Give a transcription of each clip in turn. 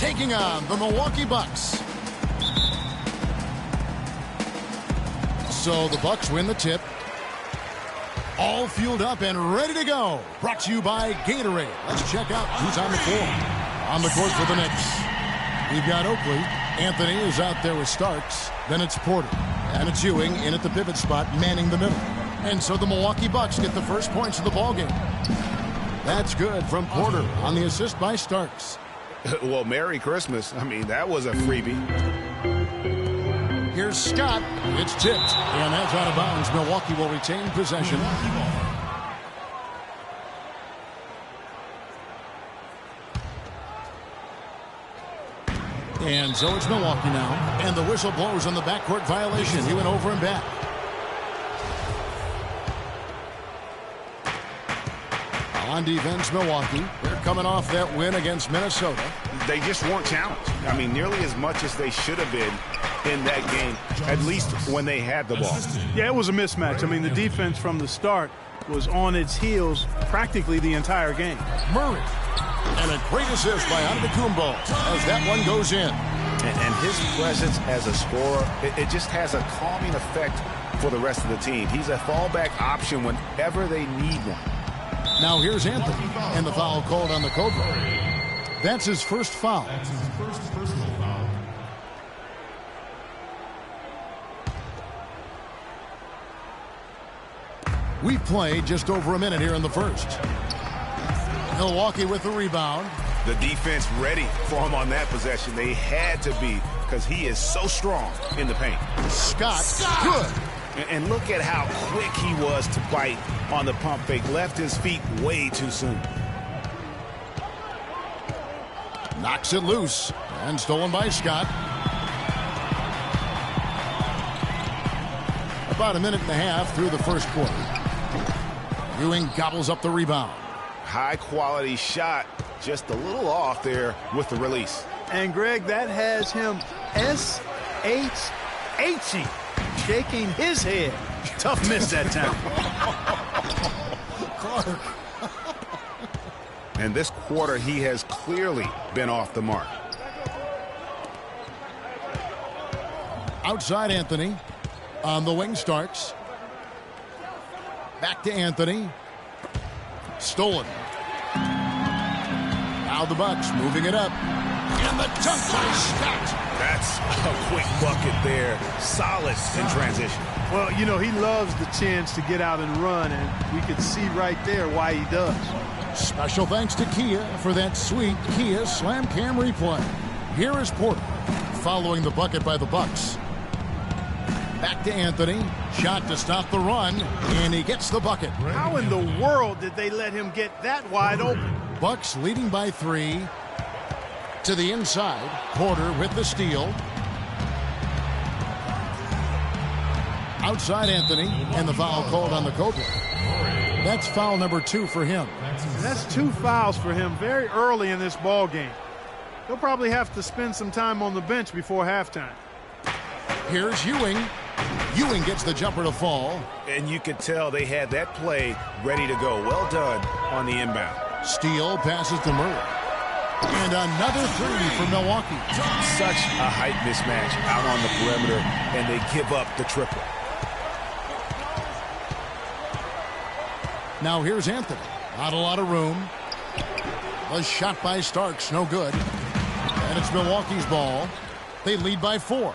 taking on the Milwaukee Bucks. So the Bucks win the tip. All fueled up and ready to go. Brought to you by Gatorade. Let's check out who's on the floor. On the court for the Knicks, we've got Oakley. Anthony is out there with Starks. Then it's Porter. And it's Ewing in at the pivot spot, manning the middle. And so the Milwaukee Bucks get the first points of the ballgame. That's good from Porter on the assist by Starks. Well, Merry Christmas. I mean, that was a freebie. Here's Scott. It's tipped. And that's out of bounds. Milwaukee will retain possession. And so it's Milwaukee now. And the whistle blows on the backcourt violation. He went over and back. On defense, Milwaukee. They're coming off that win against Minnesota. They just weren't challenged. I mean, nearly as much as they should have been in that game, at least when they had the ball. Yeah, it was a mismatch. I mean, the defense from the start was on its heels practically the entire game. Murray. And a great assist by Antetokounmpo as that one goes in. And his presence as a scorer, it just has a calming effect for the rest of the team. He's a fallback option whenever they need one. Now here's Anthony, and the foul called on the Cobra. That's his first foul. That's his first personal foul. We've played just over a minute here in the first. Milwaukee with the rebound. The defense ready for him on that possession. They had to be because he is so strong in the paint. Scott. Good. And look at how quick he was to bite on the pump fake. Left his feet way too soon. Knocks it loose. And stolen by Scott. About a minute and a half through the first quarter. Ewing gobbles up the rebound. High quality shot. Just a little off there with the release. And Greg, that has him S-H-H-ing. Shaking his head. Tough miss that time. Clark. And this quarter, he has clearly been off the mark. Outside Anthony. On the wing, Starks. Back to Anthony. Stolen. Now the Bucks moving it up. And the dunk by Scott. That's a quick bucket there. Solid in transition. Well, you know, he loves the chance to get out and run, and we could see right there why he does. Special thanks to Kia for that sweet Kia Slam Cam replay. Here is Porter following the bucket by the Bucks. Back to Anthony. Shot to stop the run, and he gets the bucket. How in the world did they let him get that wide open? Bucks leading by 3. To the inside. Porter with the steal. Outside Anthony, and the foul called on the Cobra. That's foul number 2 for him. That's 2 fouls for him very early in this ball game. He'll probably have to spend some time on the bench before halftime. Here's Ewing. Ewing gets the jumper to fall. And you could tell they had that play ready to go. Well done on the inbound. Steele passes to Murray. And another 3 for Milwaukee. Such a height mismatch out on the perimeter, and they give up the triple. Now here's Anthony. Not a lot of room. A shot by Starks, no good. And it's Milwaukee's ball. They lead by 4.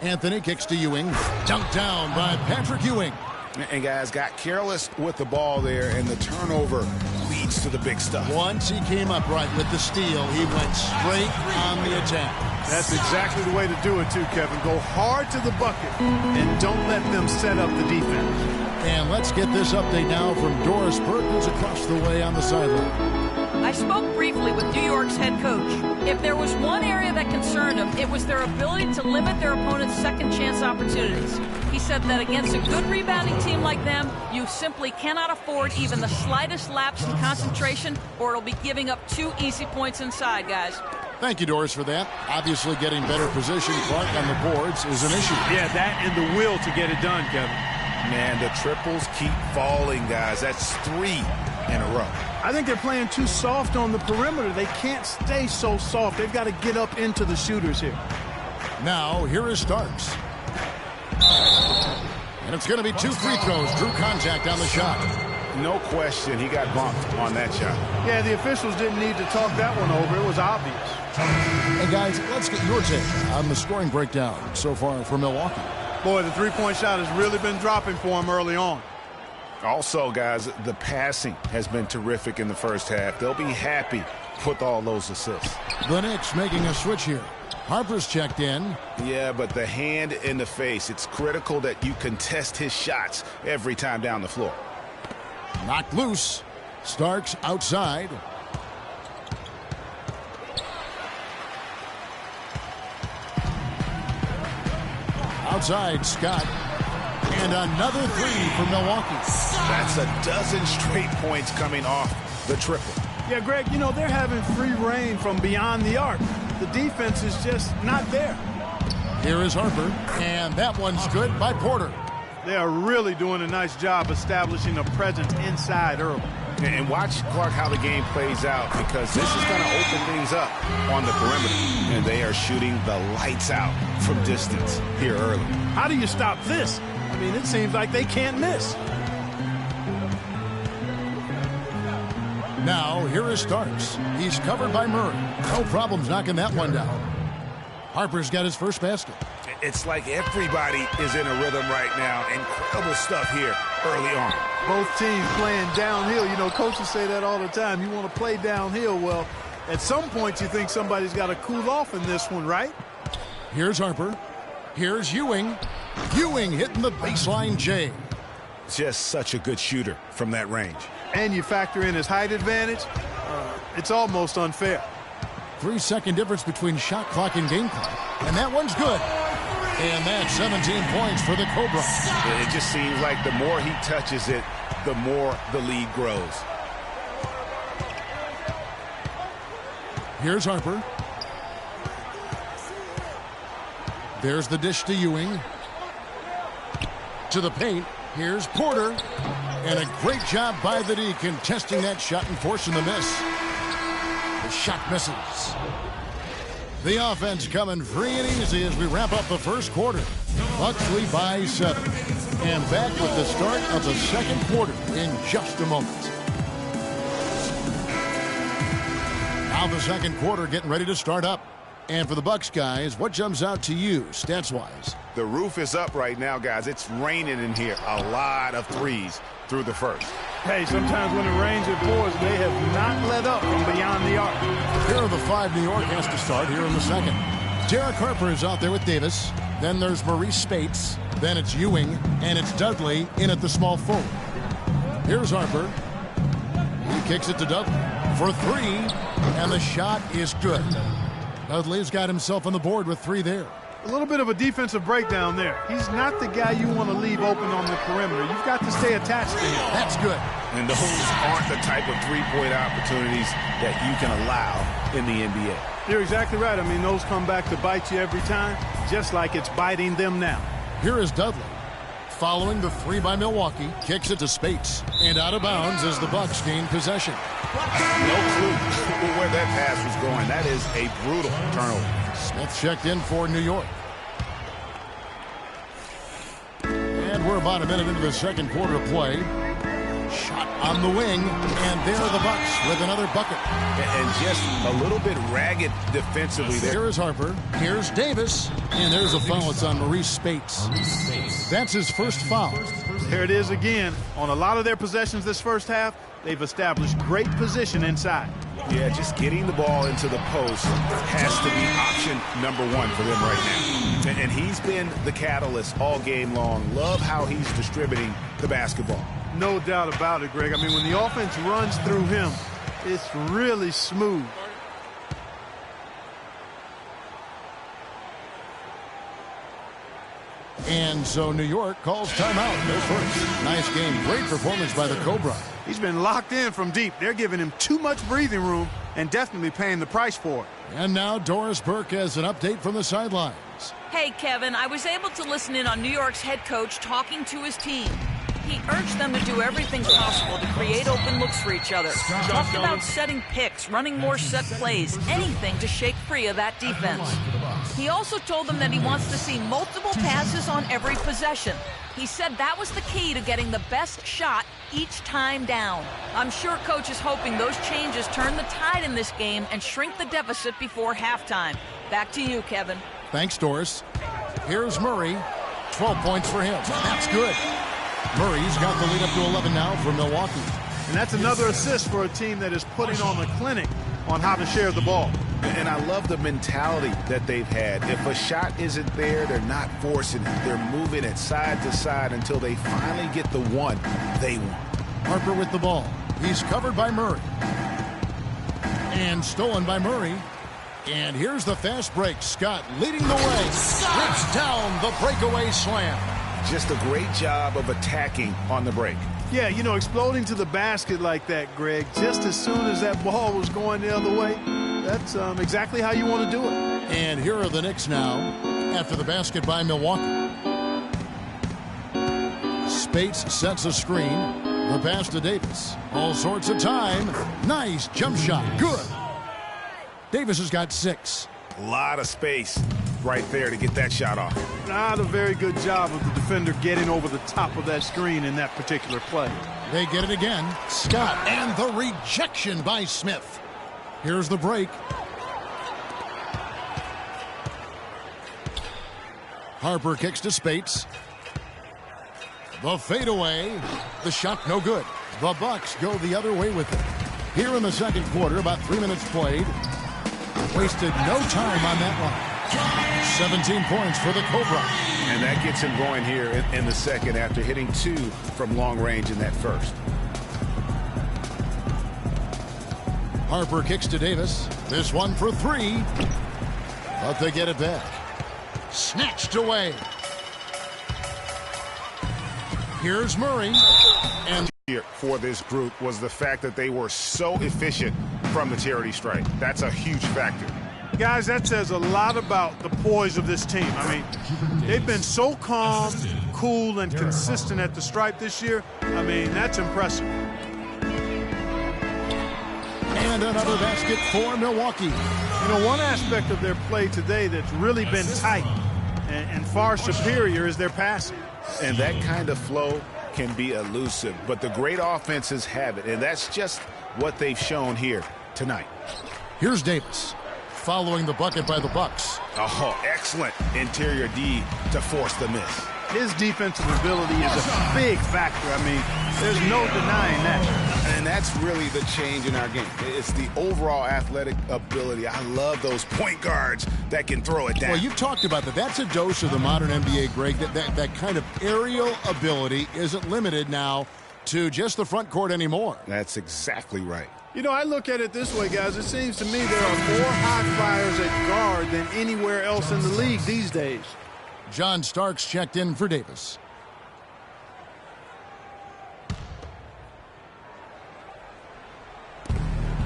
Anthony kicks to Ewing. Dunked down by Patrick Ewing. And guys got careless with the ball there, and the turnover leads to the big stuff. Once he came up right with the steal, he went straight on the attack. That's exactly the way to do it too, Kevin. Go hard to the bucket and don't let them set up the defense. And let's get this update now from Doris Burke, who's across the way on the sideline. I spoke briefly with New York's head coach. If there was one area that concerned him, it was their ability to limit their opponent's second chance opportunities. He said that against a good rebounding team like them, you simply cannot afford even the slightest lapse in concentration, or it'll be giving up 2 easy points inside, guys. Thank you, Doris, for that. Obviously, getting better position, Clark, on the boards is an issue. Yeah, that and the will to get it done, Kevin. Man, the triples keep falling, guys. That's 3 in a row. I think they're playing too soft on the perimeter. They can't stay so soft. They've got to get up into the shooters here. Now, here is Starks. And it's going to be 2 free throws. Drew contact on the shot. No question, he got bumped on that shot. Yeah, the officials didn't need to talk that one over. It was obvious. Hey, guys, let's get your take on the scoring breakdown so far for Milwaukee. Boy, the three-point shot has really been dropping for him early on. Also, guys, the passing has been terrific in the first half. They'll be happy with all those assists. The Knicks making a switch here. Harper's checked in. Yeah, but the hand in the face, it's critical that you contest his shots every time down the floor. Knocked loose. Starks outside. Outside, Scott. And another 3 for Milwaukee. That's a dozen straight points coming off the triple. Yeah, Greg, you know, they're having free reign from beyond the arc. The defense is just not there. Here is Harper, and that one's good by Porter. They are really doing a nice job establishing a presence inside early. And watch, Clark, how the game plays out, because this is going to open things up on the perimeter. And they are shooting the lights out from distance here early. How do you stop this? I mean, it seems like they can't miss. Now, here is Starks. He's covered by Murray. No problems knocking that one down. Harper's got his first basket. It's like everybody is in a rhythm right now. Incredible stuff here early on. Both teams playing downhill. You know, coaches say that all the time. You want to play downhill. Well, at some point you think somebody's got to cool off in this one, right? Here's Harper. Here's Ewing. Ewing hitting the baseline J. Just such a good shooter from that range. And you factor in his height advantage, it's almost unfair. 3-second difference between shot clock and game clock. And that one's good. And that's 17 points for the Cobra. It just seems like the more he touches it, the more the lead grows. Here's Harper. There's the dish to Ewing. To the paint. Here's Porter. And a great job by the D contesting that shot and forcing the miss. The shot misses. The offense coming free and easy as we wrap up the first quarter. Bucks lead by 7. And back with the start of the second quarter in just a moment. Now the second quarter getting ready to start up. And for the Bucks guys, what jumps out to you stats-wise? The roof is up right now, guys. It's raining in here. A lot of threes through the first. Hey, sometimes when it rains, it pours. They have not let up from beyond the arc. Here are the 5 New York has to start here in the second. Derek Harper is out there with Davis. Then there's Maurice Spates. Then it's Ewing. And it's Dudley in at the small forward. Here's Harper. He kicks it to Dudley for 3. And the shot is good. Dudley's got himself on the board with 3 there. A little bit of a defensive breakdown there. He's not the guy you want to leave open on the perimeter. You've got to stay attached to him. That's good. And those aren't the type of three-point opportunities that you can allow in the NBA. You're exactly right. I mean, those come back to bite you every time, just like it's biting them now. Here is Dudley. Following the 3 by Milwaukee, kicks it to Spates. And out of bounds as the Bucks gain possession. No clue where that pass was going. That is a brutal turnover. Smith checked in for New York. And we're about a minute into the second quarter of play. Shot on the wing, and there are the Bucks with another bucket. And just a little bit ragged defensively there. Here is Harper. Here's Davis. And there's a foul. It's on Maurice Spates. That's his first foul. There it is again. On a lot of their possessions this first half, they've established great position inside. Yeah, just getting the ball into the post has to be option number 1 for them right now. And he's been the catalyst all game long. Love how he's distributing the basketball. No doubt about it, Greg. I mean, when the offense runs through him, it's really smooth. And so New York calls timeout. No first. Nice game. Great performance by the Cobra. He's been locked in from deep. They're giving him too much breathing room and definitely paying the price for it. And now Doris Burke has an update from the sidelines. Hey, Kevin, I was able to listen in on New York's head coach talking to his team. He urged them to do everything possible to create open looks for each other. Talked about setting picks, running more set plays, anything to shake free of that defense. He also told them that he wants to see multiple passes on every possession. He said that was the key to getting the best shot each time down. I'm sure Coach is hoping those changes turn the tide in this game and shrink the deficit before halftime. Back to you, Kevin. Thanks, Doris. Here's Murray. 12 points for him. That's good. Murray's got the lead up to 11 now for Milwaukee. And that's another assist for a team that is putting on a clinic on how to share the ball. And I love the mentality that they've had. If a shot isn't there, they're not forcing it. They're moving it side to side until they finally get the one they want. Harper with the ball. He's covered by Murray. And stolen by Murray. And here's the fast break. Scott leading the way. Rips down the breakaway slam. Just a great job of attacking on the break. Yeah, you know, exploding to the basket like that, Greg, just as soon as that ball was going the other way, that's exactly how you want to do it. And here are the Knicks now after the basket by Milwaukee. Spates sets a screen. The pass to Davis. All sorts of time. Nice jump shot. Good. Davis has got 6. A lot of space right there to get that shot off. Not a very good job of the defender getting over the top of that screen in that particular play. They get it again. Scott and the rejection by Smith. Here's the break. Harper kicks to Spates. The fadeaway. The shot no good. The Bucks go the other way with it. Here in the second quarter, about 3 minutes played. Wasted no time on that one. 17 points for the Cobra. And that gets him going here in the second after hitting 2 from long range in that first. Harper kicks to Davis. This one for 3. But they get it back. Snatched away. Here's Murray. And here for this group was the fact that they were so efficient from the charity stripe. That's a huge factor. Guys, that says a lot about the poise of this team. I mean, they've been so calm, cool, and consistent at the stripe this year. I mean, that's impressive. And another basket for Milwaukee. You know, one aspect of their play today that's really been tight and far superior is their passing. And that kind of flow can be elusive, but the great offenses have it, and that's just what they've shown here tonight. Here's Davis, following the bucket by the Bucks. Oh, excellent interior D to force the miss. His defensive ability is a big factor. I mean, there's no denying that. And that's really the change in our game. It's the overall athletic ability. I love those point guards that can throw it down. Well, you've talked about that. That's a dose of the modern NBA, Greg. That kind of aerial ability isn't limited now to just the front court anymore. That's exactly right. You know, I look at it this way, guys. It seems to me there are more high flyers at guard than anywhere else in the league these days. John Starks checked in for Davis.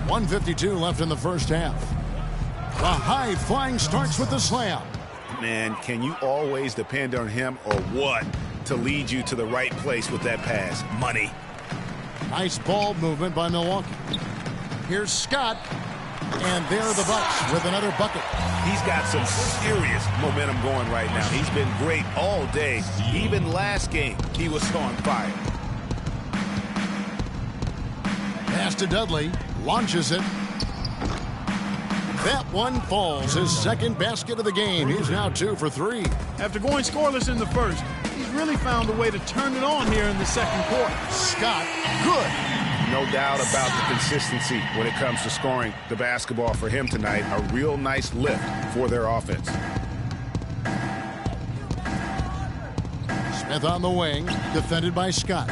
.152 left in the first half. The high-flying Starks with the slam. Man, can you always depend on him or what to lead you to the right place with that pass? Money. Nice ball movement by Milwaukee. Here's Scott. And there are the Bucks with another bucket. He's got some serious momentum going right now. He's been great all day. Even last game, he was on fire. Pass to Dudley. Launches it. That one falls. His second basket of the game. He's now 2 for 3. After going scoreless in the first, he's really found a way to turn it on here in the second quarter. Scott, good. No doubt about the consistency when it comes to scoring the basketball for him tonight. A real nice lift for their offense. Smith on the wing, defended by Scott.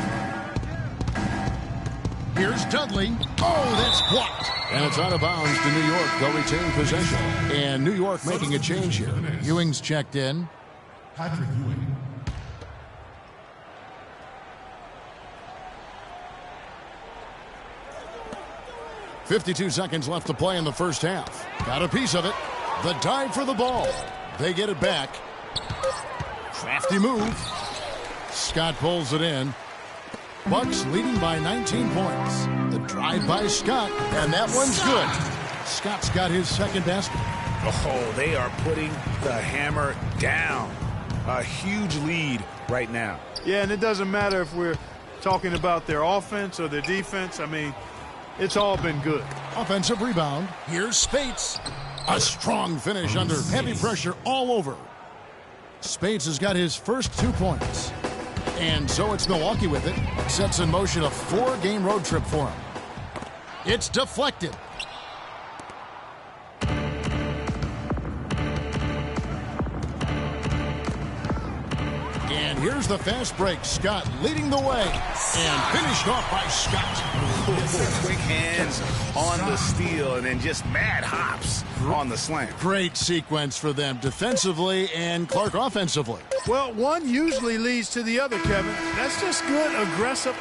Here's Dudley. Oh, that's blocked. And it's out of bounds to New York. They'll retain possession. And New York making a change here. Ewing's checked in. Patrick Ewing. .52 seconds left to play in the first half. Got a piece of it. The dive for the ball. They get it back. Crafty move. Scott pulls it in. Bucks leading by 19 points. The drive by Scott, and that one's good. Scott's got his second basket. Oh, they are putting the hammer down. A huge lead right now. Yeah, and it doesn't matter if we're talking about their offense or their defense. I mean, it's all been good. Offensive rebound. Here's Spates. A strong finish under heavy pressure all over. Spates has got his first 2 points. And so it's Milwaukee with it. Sets in motion a 4-game road trip for him. It's deflected. And here's the fast break. Scott leading the way. And finished off by Scott. Quick hands on the steal and then just mad hops on the slam. Great sequence for them defensively and Clark offensively. Well, one usually leads to the other, Kevin. That's just good, aggressive.